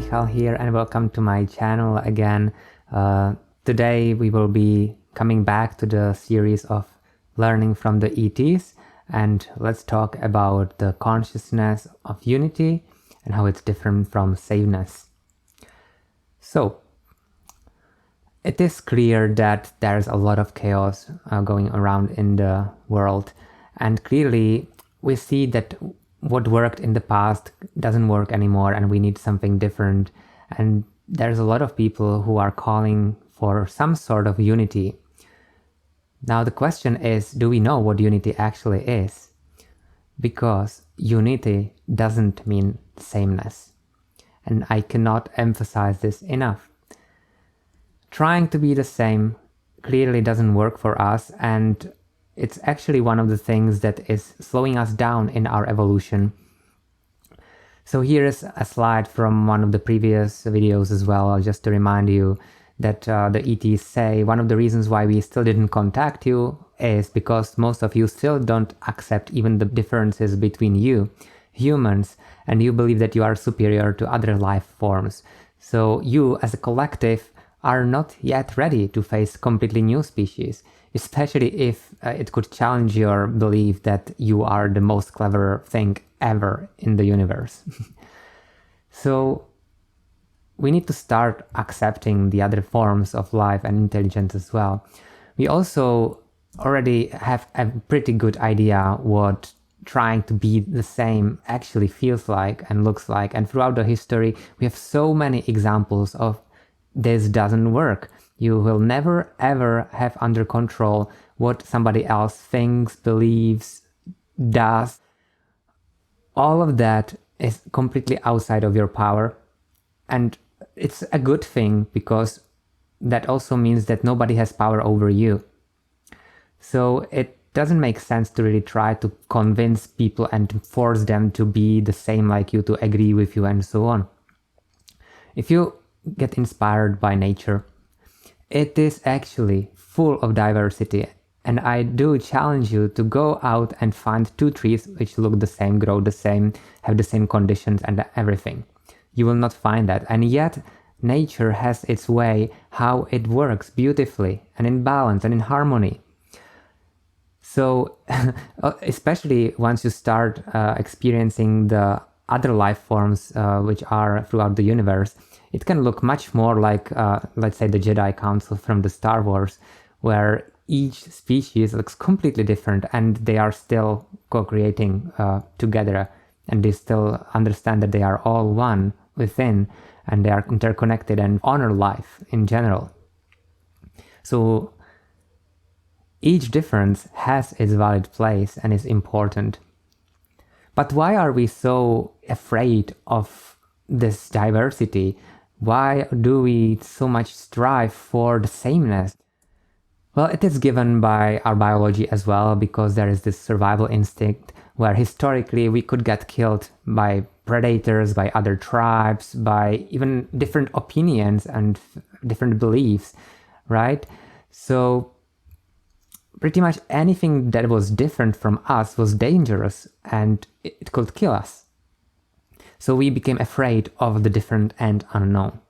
Michal here and welcome to my channel again. Today we will be coming back to the series of learning from the ETs, and let's talk about the consciousness of unity and how it's different from sameness. So, it is clear that there's a lot of chaos going around in the world, and clearly we see that what worked in the past doesn't work anymore and we need something different. And there's a lot of people who are calling for some sort of unity. Now the question is, do we know what unity actually is? Because unity doesn't mean sameness. And I cannot emphasize this enough. Trying to be the same clearly doesn't work for us, and it's actually one of the things that is slowing us down in our evolution. So here is a slide from one of the previous videos as well, just to remind you that the ETs say one of the reasons why we still didn't contact you is because most of you still don't accept even the differences between you, humans, and you believe that you are superior to other life forms. So you as a collective are not yet ready to face completely new species, especially if it could challenge your belief that you are the most clever thing ever in the universe. So we need to start accepting the other forms of life and intelligence as well. We also already have a pretty good idea what trying to be the same actually feels like and looks like, and throughout the history we have so many examples of this doesn't work. You will never ever have under control what somebody else thinks, believes, does. All of that is completely outside of your power. And it's a good thing because that also means that nobody has power over you. So it doesn't make sense to really try to convince people and to force them to be the same like you, to agree with you and so on. If you get inspired by nature, it is actually full of diversity, and I do challenge you to go out and find two trees which look the same, grow the same, have the same conditions and everything. You will not find that, and yet nature has its way how it works beautifully and in balance and in harmony. So especially once you start experiencing the other life forms which are throughout the universe, it can look much more like, let's say, the Jedi Council from the Star Wars, where each species looks completely different and they are still co-creating together, and they still understand that they are all one within and they are interconnected and honor life in general. So each difference has its valid place and is important. But why are we so afraid of this diversity? Why do we so much strive for the sameness? Well, it is given by our biology as well, because there is this survival instinct where historically we could get killed by predators, by other tribes, by even different opinions and different beliefs, right? So pretty much anything that was different from us was dangerous and it could kill us. So we became afraid of the different and unknown.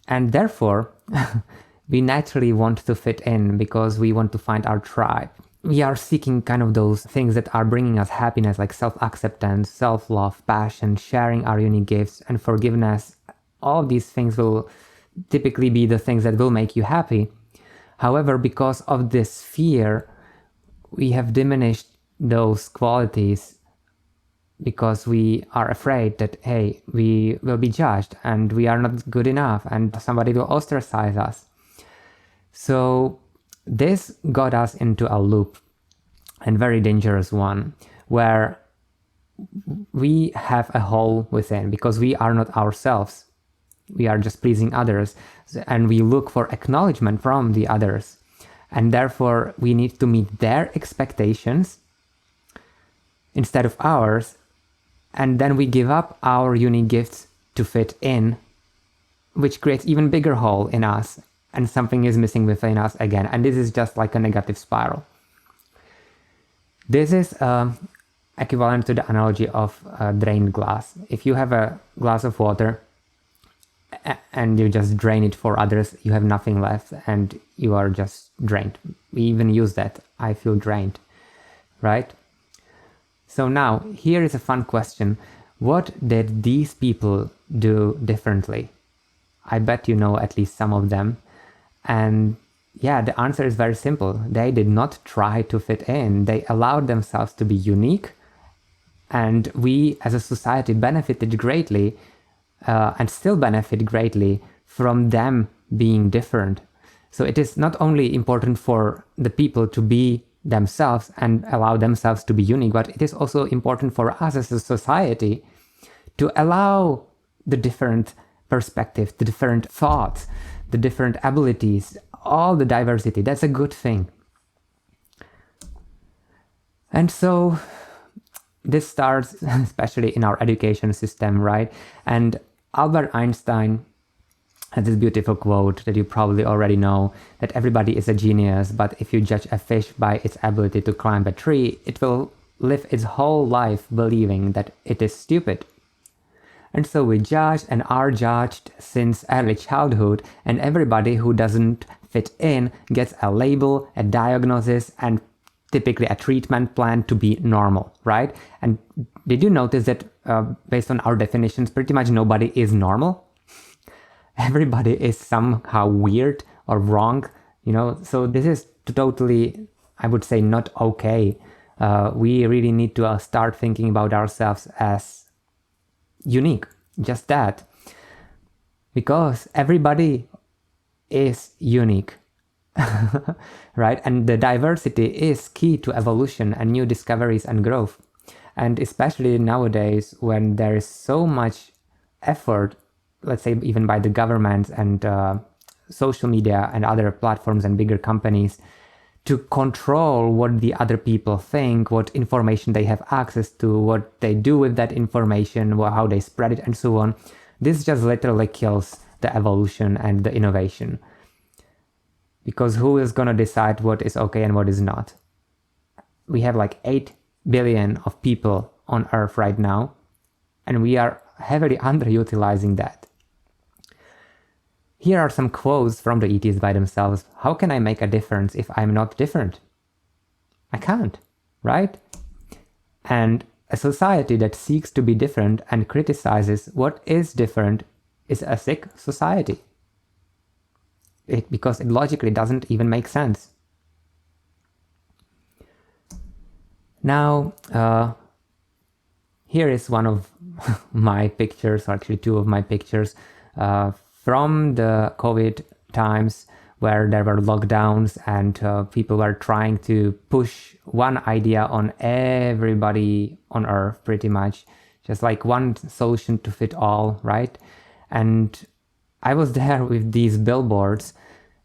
And therefore, we naturally want to fit in because we want to find our tribe. We are seeking kind of those things that are bringing us happiness, like self-acceptance, self-love, passion, sharing our unique gifts, and forgiveness. All of these things will typically be the things that will make you happy. However, because of this fear, we have diminished those qualities because we are afraid that, hey, we will be judged and we are not good enough and somebody will ostracize us. So this got us into a loop, and very dangerous one, where we have a hole within because we are not ourselves. We are just pleasing others, and we look for acknowledgement from the others. And therefore, we need to meet their expectations instead of ours. And then we give up our unique gifts to fit in, which creates even bigger hole in us, and something is missing within us again. And this is just like a negative spiral. This is equivalent to the analogy of a drained glass. If you have a glass of water and you just drain it for others, you have nothing left and you are just drained. We even use that, I feel drained, right? So now, here is a fun question. What did these people do differently? I bet you know at least some of them. And yeah, the answer is very simple. They did not try to fit in. They allowed themselves to be unique. And we as a society benefited greatly and still benefit greatly from them being different. So it is not only important for the people to be themselves and allow themselves to be unique, but it is also important for us as a society to allow the different perspectives, the different thoughts, the different abilities, all the diversity. That's a good thing. And so this starts especially in our education system, right? And Albert Einstein had this beautiful quote that you probably already know, that everybody is a genius, but if you judge a fish by its ability to climb a tree, it will live its whole life believing that it is stupid. And so we judge and are judged since early childhood, and everybody who doesn't fit in gets a label, a diagnosis, and typically a treatment plan to be normal, right? And did you notice that based on our definitions, pretty much nobody is normal? Everybody is somehow weird or wrong, you know? So this is totally, I would say, not okay. We really need to start thinking about ourselves as unique, just that. Because everybody is unique. Right? And the diversity is key to evolution and new discoveries and growth. And especially nowadays when there is so much effort, let's say even by the government and social media and other platforms and bigger companies, to control what the other people think, what information they have access to, what they do with that information, how they spread it, and so on. This just literally kills the evolution and the innovation. Because who is going to decide what is okay and what is not? We have like 8 billion of people on Earth right now, and we are heavily underutilizing that. Here are some quotes from the ETs by themselves. How can I make a difference if I'm not different? I can't, right? And a society that seeks to be different and criticizes what is different is a sick society. Because it logically doesn't even make sense. Now, here is one of my pictures, or actually 2 of my pictures, from the COVID times where there were lockdowns and people were trying to push one idea on everybody on Earth, pretty much. Just like one solution to fit all, right? And I was there with these billboards.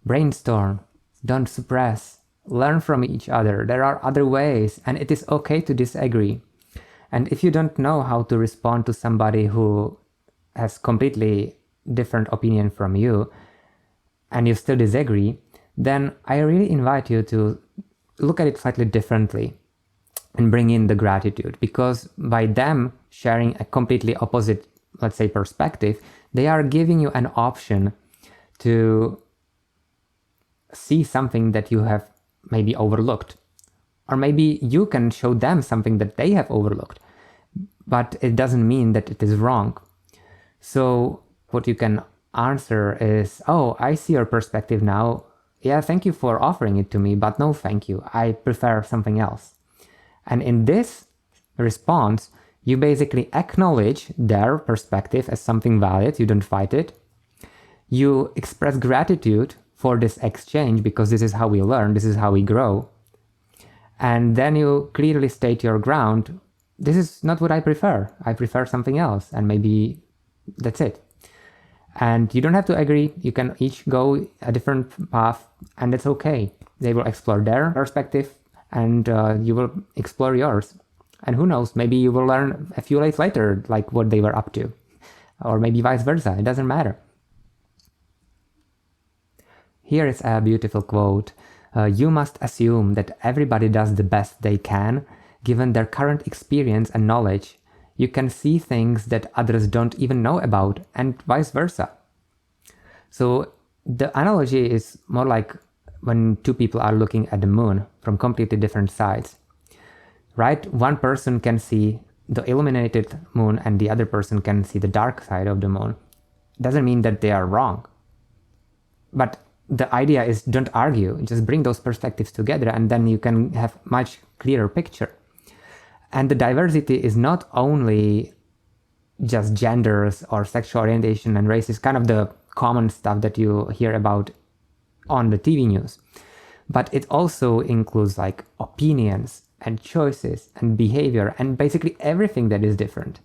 Brainstorm, don't suppress, learn from each other. There are other ways, and it is okay to disagree. And if you don't know how to respond to somebody who has completely different opinion from you, and you still disagree, then I really invite you to look at it slightly differently and bring in the gratitude. Because by them sharing a completely opposite, let's say, perspective, they are giving you an option to see something that you have maybe overlooked. Or maybe you can show them something that they have overlooked. But it doesn't mean that it is wrong. So what you can answer is, oh, I see your perspective now. Yeah, thank you for offering it to me, but no thank you. I prefer something else. And in this response, you basically acknowledge their perspective as something valid. You don't fight it. You express gratitude for this exchange because this is how we learn, this is how we grow. And then you clearly state your ground. This is not what I prefer. I prefer something else, and maybe that's it. And you don't have to agree. You can each go a different path, and that's okay. They will explore their perspective, and you will explore yours. And who knows, maybe you will learn a few days later, like what they were up to. Or maybe vice versa, it doesn't matter. Here is a beautiful quote. You must assume that everybody does the best they can, given their current experience and knowledge, you can see things that others don't even know about, and vice versa. So the analogy is more like when two people are looking at the moon from completely different sides, right? One person can see the illuminated moon and the other person can see the dark side of the moon. Doesn't mean that they are wrong. But the idea is, don't argue, just bring those perspectives together and then you can have much clearer picture. And the diversity is not only just genders or sexual orientation and races, kind of the common stuff that you hear about on the TV news, but it also includes like opinions and choices and behavior and basically everything that is different.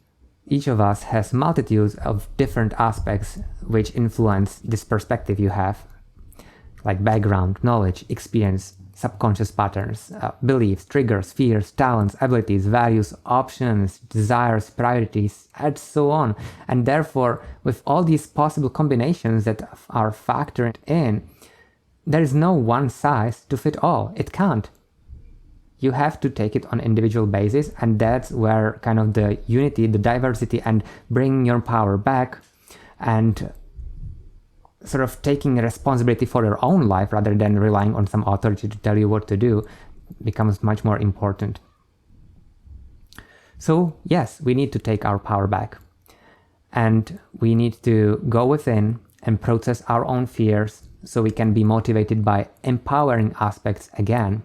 Each of us has multitudes of different aspects which influence this perspective you have, like background, knowledge, experience, subconscious patterns, beliefs, triggers, fears, talents, abilities, values, options, desires, priorities, and so on. And therefore, with all these possible combinations that are factored in, there is no one size to fit all. It can't. You have to take it on individual basis, and that's where kind of the unity, the diversity, and bringing your power back and sort of taking responsibility for your own life rather than relying on some authority to tell you what to do becomes much more important. So yes, we need to take our power back, and we need to go within and process our own fears so we can be motivated by empowering aspects again.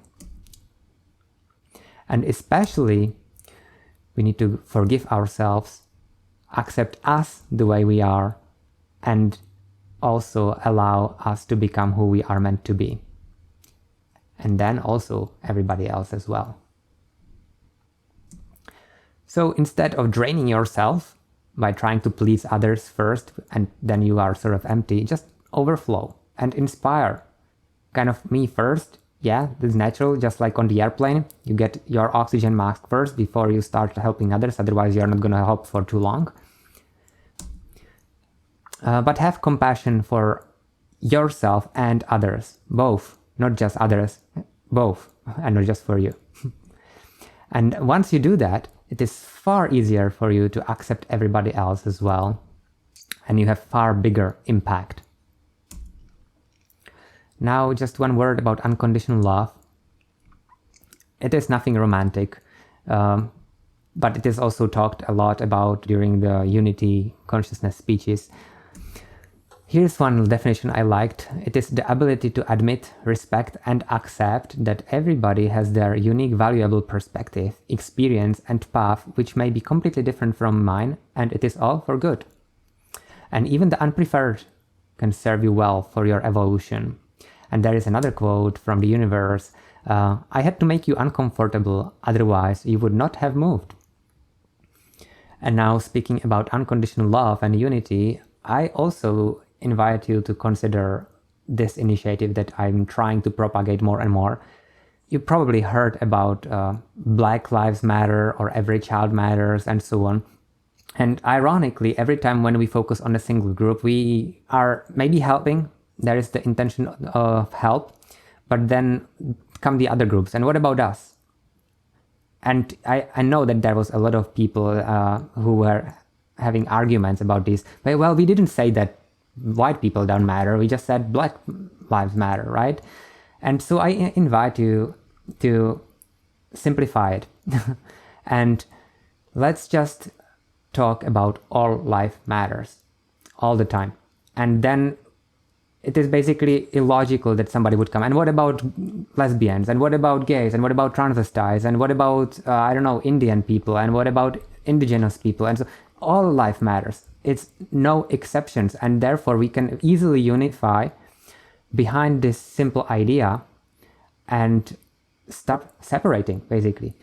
And especially, we need to forgive ourselves, accept us the way we are, and also allow us to become who we are meant to be. And then also everybody else as well. So instead of draining yourself by trying to please others first, and then you are sort of empty, just overflow and inspire. Kind of me first. Yeah, this is natural, just like on the airplane. You get your oxygen mask first before you start helping others, otherwise you're not going to help for too long. But have compassion for yourself and others, both, not just others, both, and not just for you. And once you do that, it is far easier for you to accept everybody else as well, and you have far bigger impact. Now, just one word about unconditional love. It is nothing romantic, but it is also talked a lot about during the Unity consciousness speeches. Here's one definition I liked. It is the ability to admit, respect, and accept that everybody has their unique, valuable perspective, experience, and path, which may be completely different from mine, and it is all for good. And even the unpreferred can serve you well for your evolution. And there is another quote from the universe. I had to make you uncomfortable, otherwise you would not have moved. And now, speaking about unconditional love and unity, I also invite you to consider this initiative that I'm trying to propagate more and more. You probably heard about Black Lives Matter or Every Child Matters and so on. And ironically, every time when we focus on a single group, we are maybe helping. There is the intention of help, but then come the other groups. And what about us? And I know that there was a lot of people who were having arguments about this. But well, we didn't say that white people don't matter. We just said Black Lives Matter, right? And so I invite you to simplify it. And let's just talk about all life matters all the time. And then it is basically illogical that somebody would come. And what about lesbians? And what about gays? And what about transvestites? And what about, I don't know, Indian people? And what about indigenous people? And so all life matters. It's no exceptions. And therefore we can easily unify behind this simple idea and stop separating, basically.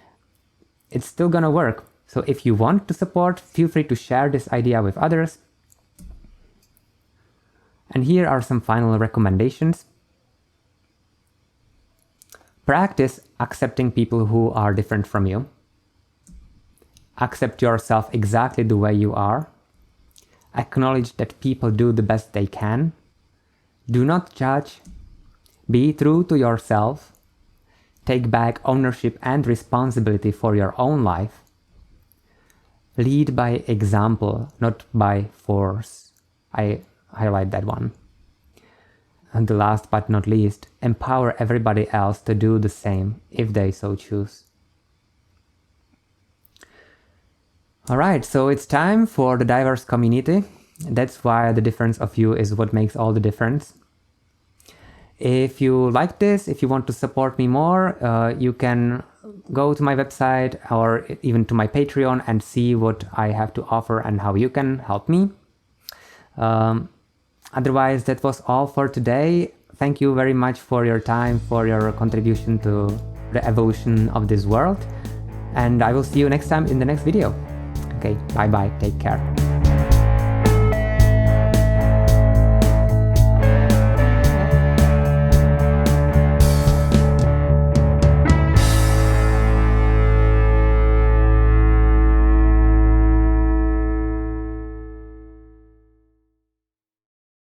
It's still gonna work. So if you want to support, feel free to share this idea with others. And here are some final recommendations. Practice accepting people who are different from you. Accept yourself exactly the way you are. Acknowledge that people do the best they can. Do not judge. Be true to yourself. take back ownership and responsibility for your own life. Lead by example, not by force. I highlight that one. And the last but not least, empower everybody else to do the same if they so choose. Alright, so it's time for the diverse community. That's why the difference of you is what makes all the difference. If you like this, if you want to support me more, you can go to my website or even to my Patreon and see what I have to offer and how you can help me. Otherwise, that was all for today. Thank you very much for your time, for your contribution to the evolution of this world. And I will see you next time in the next video. Okay, bye bye, take care.